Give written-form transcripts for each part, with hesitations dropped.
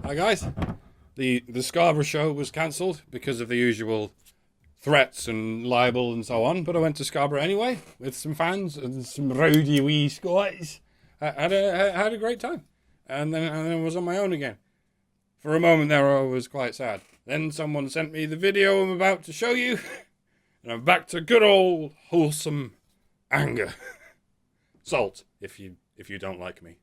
Hi guys. The Scarborough show was cancelled because of the usual threats and libel and so on, but I went to Scarborough anyway with some fans and some rowdy wee Scots. I had a great time, and then I was on my own again. For a moment there, I was quite sad. Then someone sent me the video I'm about to show you, and I'm back to good old wholesome anger. Salt, if you don't like me.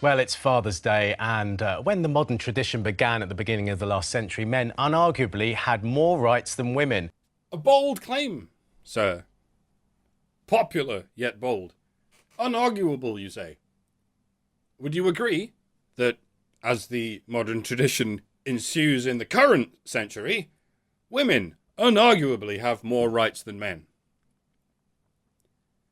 Well, it's Father's Day, and when the modern tradition began at the beginning of the last century, men unarguably had more rights than women. A bold claim, sir. Popular, yet bold. Unarguable, you say. Would you agree that, as the modern tradition ensues in the current century, women unarguably have more rights than men?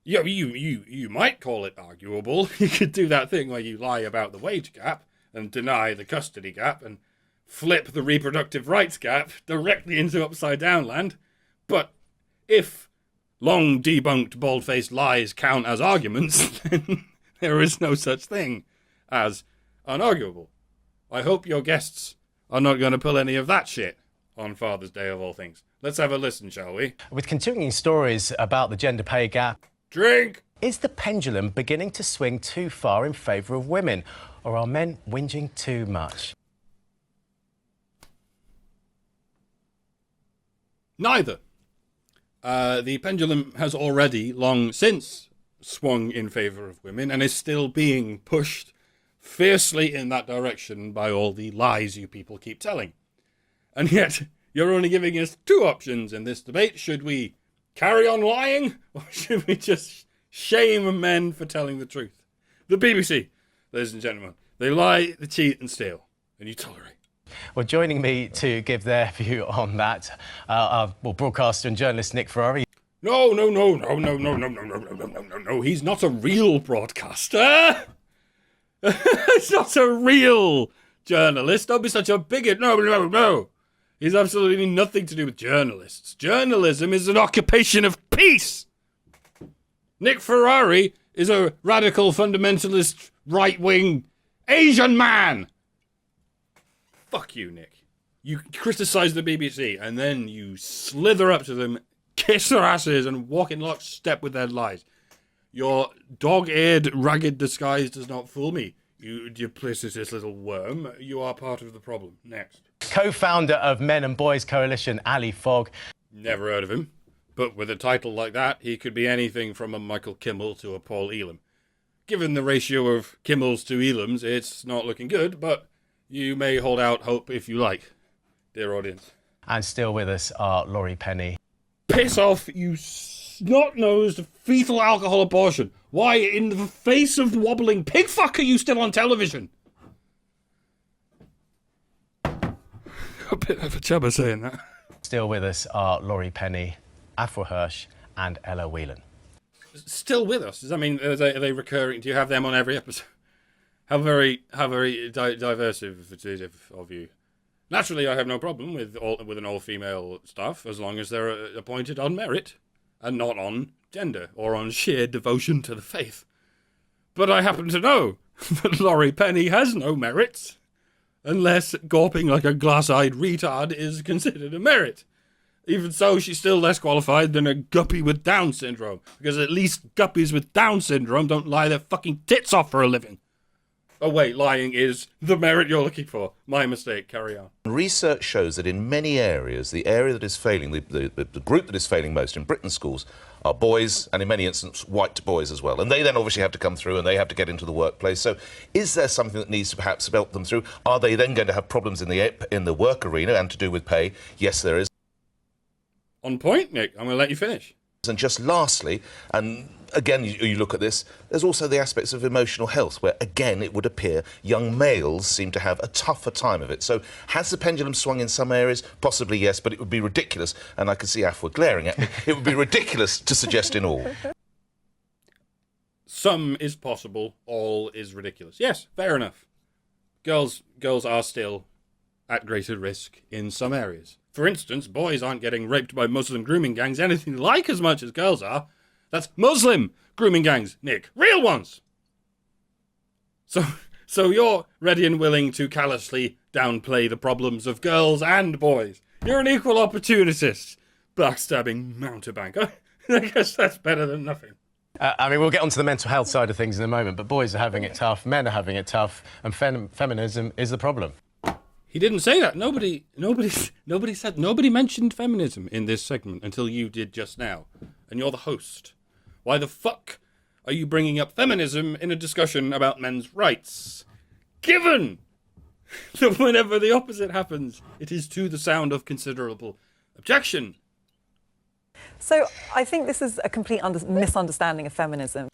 Yeah, you might call it arguable. You could do that thing where you lie about the wage gap and deny the custody gap and flip the reproductive rights gap directly into upside down land. But if long debunked bald-faced lies count as arguments, then there is no such thing as unarguable. I hope your guests are not going to pull any of that shit on Father's Day of all things. Let's have a listen, shall we? With continuing stories about the gender pay gap. Drink! Is the pendulum beginning to swing too far in favour of women, or are men whinging too much? Neither. The pendulum has already long since swung in favour of women and is still being pushed fiercely in that direction by all the lies you people keep telling. And yet, you're only giving us two options in this debate. Should we carry on lying, or should we just shame men for telling the truth? The BBC, ladies and gentlemen, they lie, they cheat and steal, and you tolerate. Well, joining me to give their view on that, broadcaster and journalist Nick Ferrari. No. He's not a real broadcaster. He's not a real journalist. Don't be such a bigot. No. He's absolutely nothing to do with journalists. Journalism is an occupation of peace. Nick Ferrari is a radical fundamentalist right-wing Asian man. Fuck you, Nick. You criticise the BBC and then you slither up to them, kiss their asses and walk in lockstep with their lies. Your dog-eared, ragged disguise does not fool me. You duplicitous little worm. You are part of the problem. Next. Co-founder of Men and Boys Coalition, Ali Fogg. Never heard of him. But with a title like that, he could be anything from a Michael Kimmel to a Paul Elam. Given the ratio of Kimmels to Elams, it's not looking good, but you may hold out hope if you like, dear audience. And still with us are Laurie Penny. Piss off, you snot-nosed fetal alcohol abortion. Why, in the face of wobbling pig fuck, are you still on television? A bit of a chubber saying that. Still with us are Laurie Penny, Afro Hirsch and Ella Whelan. Still with us? I mean, are they recurring? Do you have them on every episode? How very diversive it is of you. Naturally, I have no problem with an all-female staff as long as they're appointed on merit and not on gender or on sheer devotion to the faith. But I happen to know that Laurie Penny has no merits, unless gawping like a glass-eyed retard is considered a merit. Even so, she's still less qualified than a guppy with Down syndrome, because at least guppies with Down syndrome don't lie their fucking tits off for a living. Oh wait, lying is the merit you're looking for. My mistake, carry on. Research shows that in many areas, the area that is failing, the group that is failing most in Britain's schools are boys, and in many instances, white boys as well. And they then obviously have to come through and they have to get into the workplace. So is there something that needs to perhaps help them through? Are they then going to have problems in the work arena and to do with pay? Yes, there is. On point, Nick. I'm going to let you finish. And just lastly, and again, you look at this, there's also the aspects of emotional health, where, again, it would appear young males seem to have a tougher time of it. So has the pendulum swung in some areas? Possibly, yes, but it would be ridiculous, and I can see Afua glaring at me, it would be ridiculous to suggest in all. Some is possible, all is ridiculous. Yes, fair enough. Girls are still at greater risk in some areas. For instance, boys aren't getting raped by Muslim grooming gangs anything like as much as girls are. That's Muslim grooming gangs, Nick. Real ones! So So you're ready and willing to callously downplay the problems of girls and boys. You're an equal opportunist. Backstabbing mountebank. I guess that's better than nothing. I mean, we'll get onto the mental health side of things in a moment, but boys are having it tough, men are having it tough, and feminism is the problem. He didn't say that. Nobody mentioned feminism in this segment until you did just now. And you're the host. Why the fuck are you bringing up feminism in a discussion about men's rights? Given that whenever the opposite happens, it is to the sound of considerable objection. So I think this is a complete misunderstanding of feminism.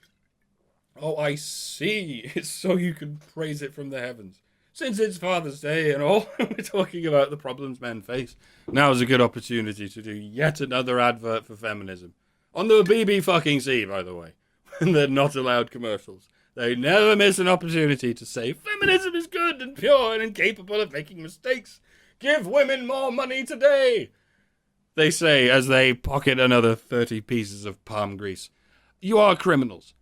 Oh, I see. It's so you can praise it from the heavens. Since it's Father's Day and all, we're talking about the problems men face. Now's a good opportunity to do yet another advert for feminism. On the BBC, by the way, when they're not allowed commercials. They never miss an opportunity to say feminism is good and pure and incapable of making mistakes. Give women more money today, they say as they pocket another 30 pieces of palm grease. You are criminals.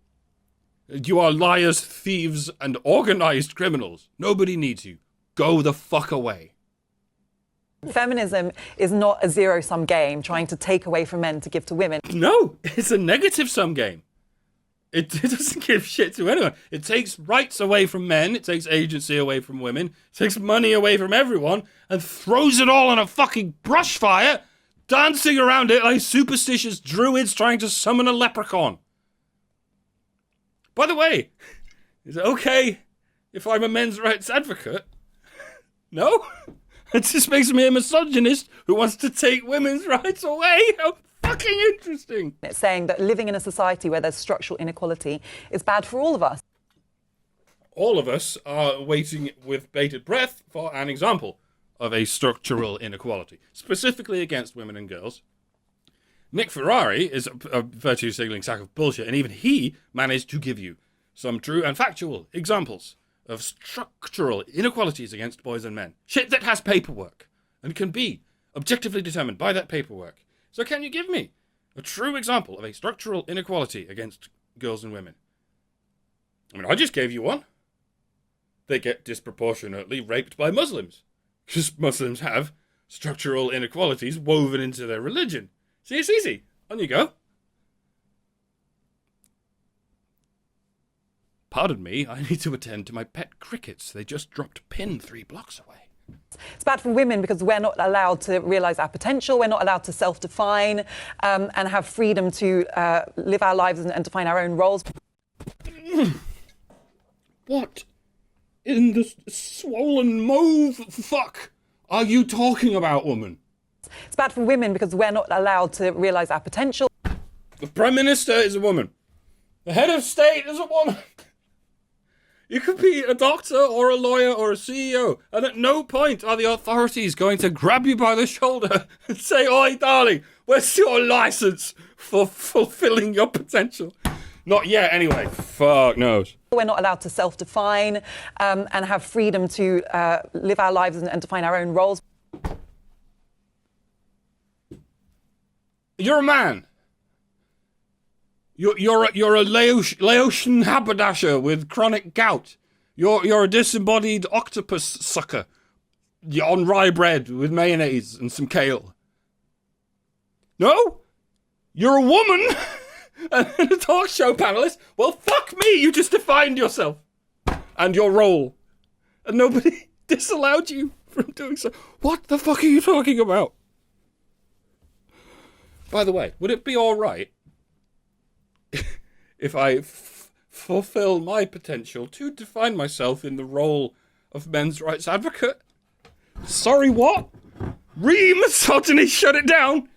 You are liars, thieves, and organized criminals. Nobody needs you. Go the fuck away. Feminism is not a zero-sum game trying to take away from men to give to women. No, it's a negative-sum game. It doesn't give shit to anyone. It takes rights away from men, it takes agency away from women, it takes money away from everyone, and throws it all on a fucking brush fire, dancing around it like superstitious druids trying to summon a leprechaun. By the way, is it okay if I'm a men's rights advocate? No? It just makes me a misogynist who wants to take women's rights away? How fucking interesting. It's saying that living in a society where there's structural inequality is bad for all of us. All of us are waiting with bated breath for an example of a structural inequality, specifically against women and girls. Nick Ferrari is a virtue-signaling sack of bullshit, and even he managed to give you some true and factual examples of structural inequalities against boys and men. Shit that has paperwork and can be objectively determined by that paperwork. So can you give me a true example of a structural inequality against girls and women? I mean, I just gave you one. They get disproportionately raped by Muslims, because Muslims have structural inequalities woven into their religion. See, it's easy. On you go. Pardon me, I need to attend to my pet crickets. They just dropped pin 3 blocks away. It's bad for women because we're not allowed to realise our potential, we're not allowed to self-define and have freedom to live our lives and define our own roles. What in the swollen mauve fuck are you talking about, woman? It's bad for women because we're not allowed to realise our potential. The Prime Minister is a woman. The Head of State is a woman. You could be a doctor or a lawyer or a CEO, and at no point are the authorities going to grab you by the shoulder and say, "Oi, darling, where's your license for fulfilling your potential?" Not yet, anyway. Fuck knows. We're not allowed to self-define and have freedom to live our lives and define our own roles. You're a man. You're a Laotian haberdasher with chronic gout. You're a disembodied octopus sucker. You're on rye bread with mayonnaise and some kale. No? You're a woman and a talk show panelist? Well, fuck me, you just defined yourself and your role. And nobody disallowed you from doing so. What the fuck are you talking about? By the way, would it be all right if I fulfill my potential to define myself in the role of men's rights advocate? Sorry, what? Re-misogyny, shut it down?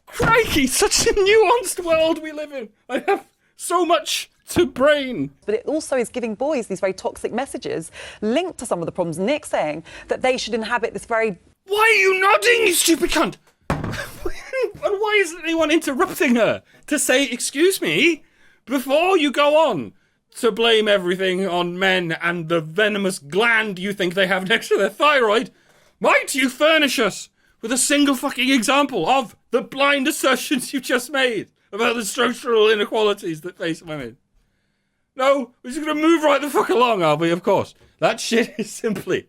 Crikey, such a nuanced world we live in. I have so much to brain. But it also is giving boys these very toxic messages linked to some of the problems. Nick saying that they should inhabit this very... Why are you nodding, you stupid cunt? And why isn't anyone interrupting her to say, "Excuse me," before you go on to blame everything on men and the venomous gland you think they have next to their thyroid? Might you furnish us with a single fucking example of the blind assertions you just made about the structural inequalities that face women? No, we're just going to move right the fuck along, are we? Of course. That shit is simply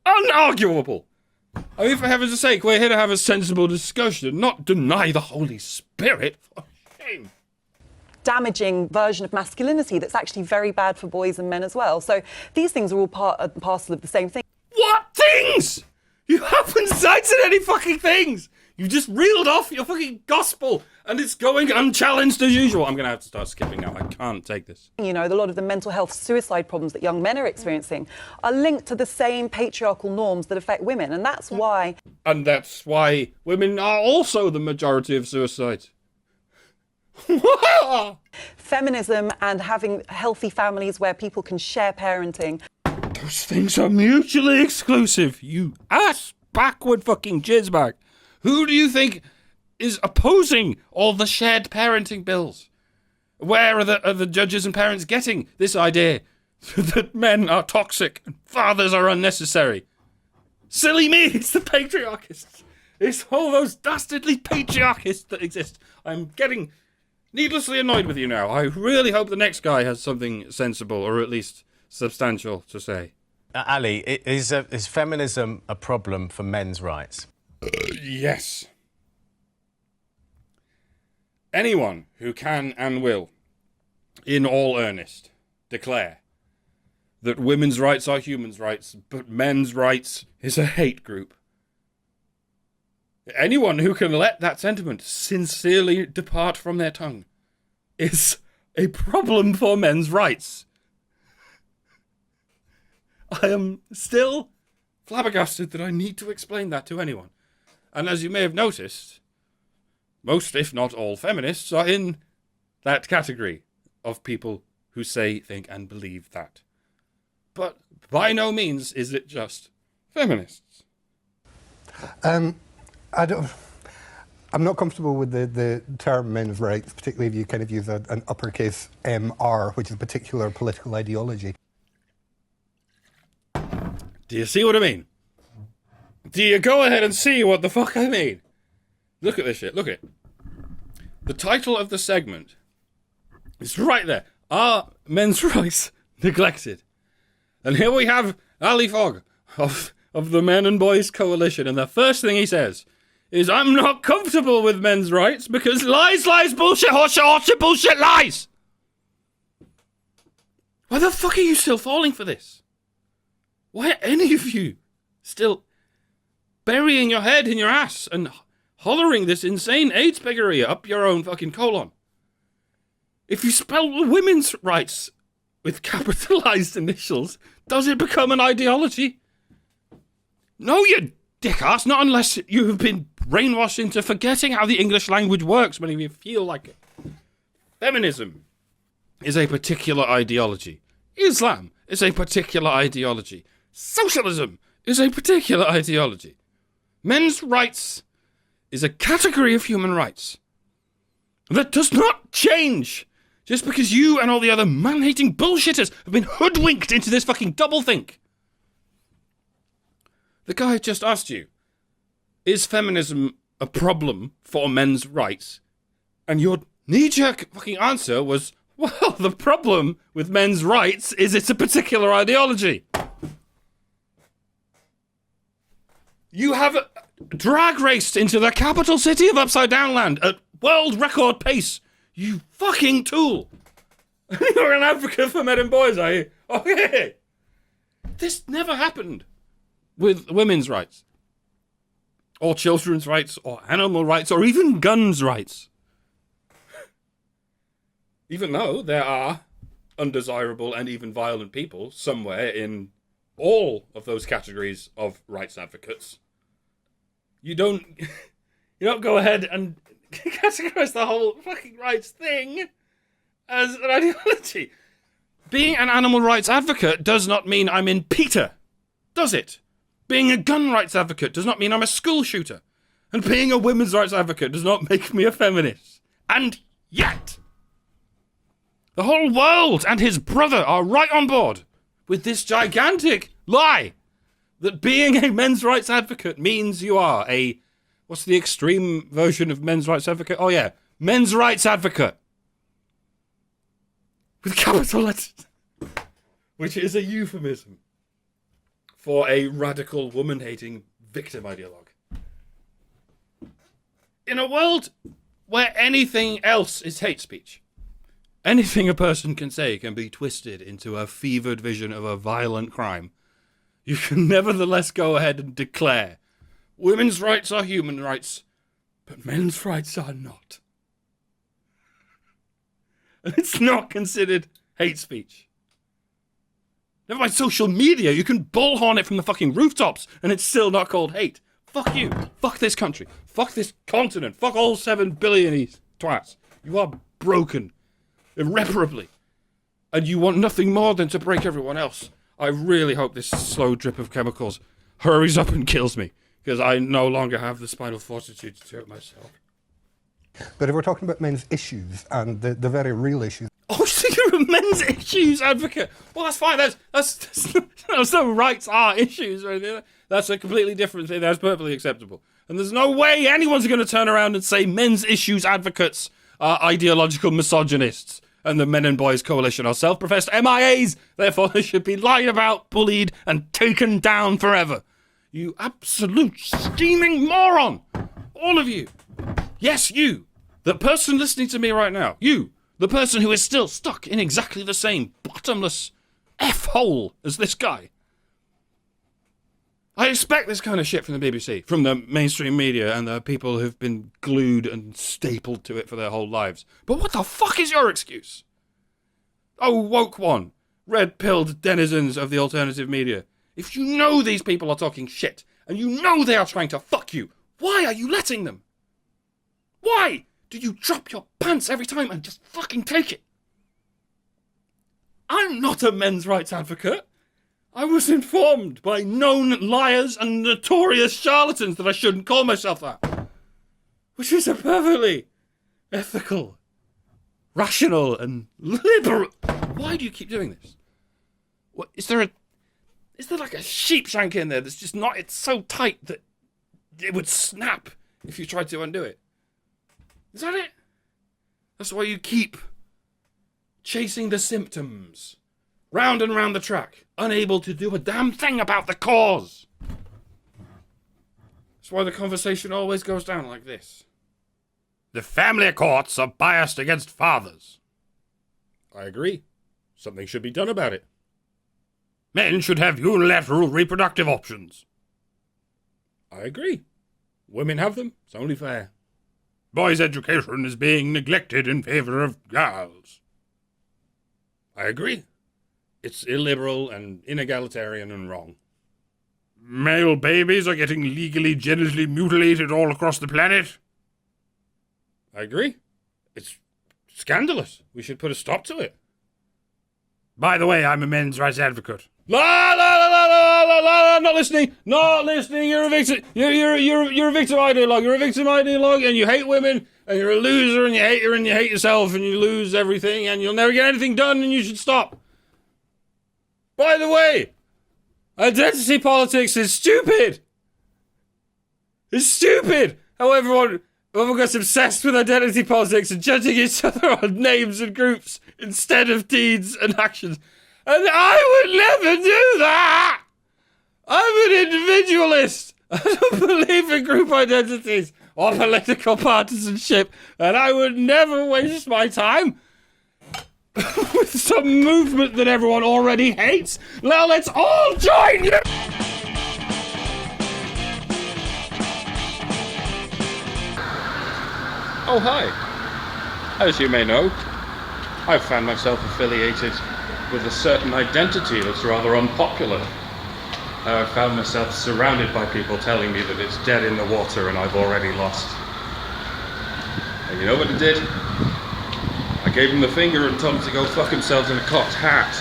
unarguable. I mean, for heaven's sake, we're here to have a sensible discussion, not deny the Holy Spirit. For shame. Damaging version of masculinity that's actually very bad for boys and men as well. So these things are all part and parcel of the same thing. What things? You haven't cited any fucking things. You just reeled off your fucking gospel, and it's going unchallenged as usual. I'm going to have to start skipping now. I can't take this. You know, a lot of the mental health suicide problems that young men are experiencing are linked to the same patriarchal norms that affect women, and that's why... And that's why women are also the majority of suicides. Feminism and having healthy families where people can share parenting. Those things are mutually exclusive, you ass backward fucking jizzbag. Who do you think is opposing all the shared parenting bills? Where are the judges and parents getting this idea that men are toxic and fathers are unnecessary? Silly me, it's the patriarchists. It's all those dastardly patriarchists that exist. I'm getting needlessly annoyed with you now. I really hope the next guy has something sensible or at least substantial to say. Ali, is feminism a problem for men's rights? Yes. Anyone who can and will, in all earnest, declare that women's rights are human rights, but men's rights is a hate group. Anyone who can let that sentiment sincerely depart from their tongue is a problem for men's rights. I am still flabbergasted that I need to explain that to anyone. And as you may have noticed, most, if not all, feminists are in that category of people who say, think, and believe that. But by no means is it just feminists. I'm not comfortable with the term men's rights, particularly if you kind of use an uppercase MR, which is a particular political ideology. Do you see what I mean? Do you go ahead and see what the fuck I mean? Look at this shit, look at it. The title of the segment is right there. Are men's rights neglected? And here we have Ali Fogg of the Men and Boys Coalition, and the first thing he says is, I'm not comfortable with men's rights because lies, bullshit, horseshit, bullshit, lies! Why the fuck are you still falling for this? Why are any of you still burying your head in your ass and hollering this insane AIDS piggery up your own fucking colon? If you spell women's rights with capitalized initials, does it become an ideology? No, you dickass, not unless you have been brainwashed into forgetting how the English language works when you feel like it. Feminism is a particular ideology. Islam is a particular ideology. Socialism is a particular ideology. Men's rights is a category of human rights that does not change just because you and all the other man-hating bullshitters have been hoodwinked into this fucking doublethink. The guy just asked you, is feminism a problem for men's rights? And your knee-jerk fucking answer was, well, the problem with men's rights is it's a particular ideology. You have drag raced into the capital city of Upside Down Land at world record pace, you fucking tool. You're an advocate for men and boys, are you? Okay. This never happened with women's rights, or children's rights, or animal rights, or even guns rights. Even though there are undesirable and even violent people somewhere in all of those categories of rights advocates, you don't go ahead and categorize the whole fucking rights thing as an ideology. Being an animal rights advocate does not mean I'm in PETA, does it? Being a gun rights advocate does not mean I'm a school shooter. And being a women's rights advocate does not make me a feminist. And yet, the whole world and his brother are right on board with this gigantic lie that being a men's rights advocate means you are a... What's the extreme version of men's rights advocate? Oh yeah, men's rights advocate. With capital letters. Which is a euphemism for a radical woman-hating victim ideologue. In a world where anything else is hate speech, anything a person can say can be twisted into a fevered vision of a violent crime, you can nevertheless go ahead and declare women's rights are human rights, but men's rights are not. And it's not considered hate speech. Never mind social media, you can bullhorn it from the fucking rooftops and it's still not called hate. Fuck you. Fuck this country. Fuck this continent. Fuck all 7 billion of these twats. You are broken. Irreparably. And you want nothing more than to break everyone else. I really hope this slow drip of chemicals hurries up and kills me, because I no longer have the spinal fortitude to do it myself. But if we're talking about men's issues and the very real issues. Oh, so you're a men's issues advocate? Well, that's fine. That's no rights are issues or anything. That's a completely different thing. That's perfectly acceptable. And there's no way anyone's going to turn around and say men's issues advocates are ideological misogynists and the Men and Boys Coalition are self-professed MIAs. Therefore, they should be lied about, bullied, and taken down forever. You absolute steaming moron. All of you. Yes, you. The person listening to me right now. You. The person who is still stuck in exactly the same bottomless F-hole as this guy. I expect this kind of shit from the BBC, from the mainstream media and the people who've been glued and stapled to it for their whole lives. But what the fuck is your excuse? Oh, woke one. Red-pilled denizens of the alternative media. If you know these people are talking shit, and you know they are trying to fuck you, why are you letting them? Why do you drop your pants every time and just fucking take it? I'm not a men's rights advocate. I was informed by known liars and notorious charlatans that I shouldn't call myself that. Which is a perfectly ethical, rational, and liberal... Why do you keep doing this? What, is there like a sheep shank in there that's just not... It's so tight that it would snap if you tried to undo it. Is that it? That's why you keep chasing the symptoms. Round and round the track, unable to do a damn thing about the cause. That's why the conversation always goes down like this. The family courts are biased against fathers. I agree. Something should be done about it. Men should have unilateral reproductive options. I agree. Women have them. It's only fair. Boys' education is being neglected in favour of girls. I agree. It's illiberal and inegalitarian and wrong. Male babies are getting legally genitally mutilated all across the planet. I agree. It's scandalous. We should put a stop to it. By the way, I'm a men's rights advocate. La la la la la la la! Not listening. Not listening. You're a victim. You're a victim ideologue. You're a victim ideologue, and you hate women, and you're a loser, and you hate her, and you hate yourself, and you lose everything, and you'll never get anything done, and you should stop. By the way, identity politics is stupid. It's stupid. How everyone gets obsessed with identity politics and judging each other on names and groups instead of deeds and actions. And I would never do that. I'm an individualist. I don't believe in group identities or political partisanship, and I would never waste my time with some movement that everyone already hates. Now let's all join you! Oh, hi. As you may know, I've found myself affiliated with a certain identity that's rather unpopular. I've found myself surrounded by people telling me that it's dead in the water and I've already lost. And you know what I did? I gave him the finger and told him to go fuck themselves in a cocked hat.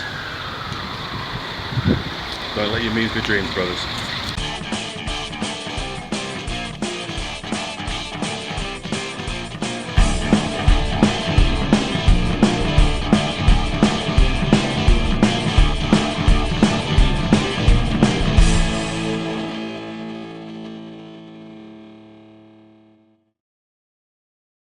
Don't let your muse be dreams, brothers.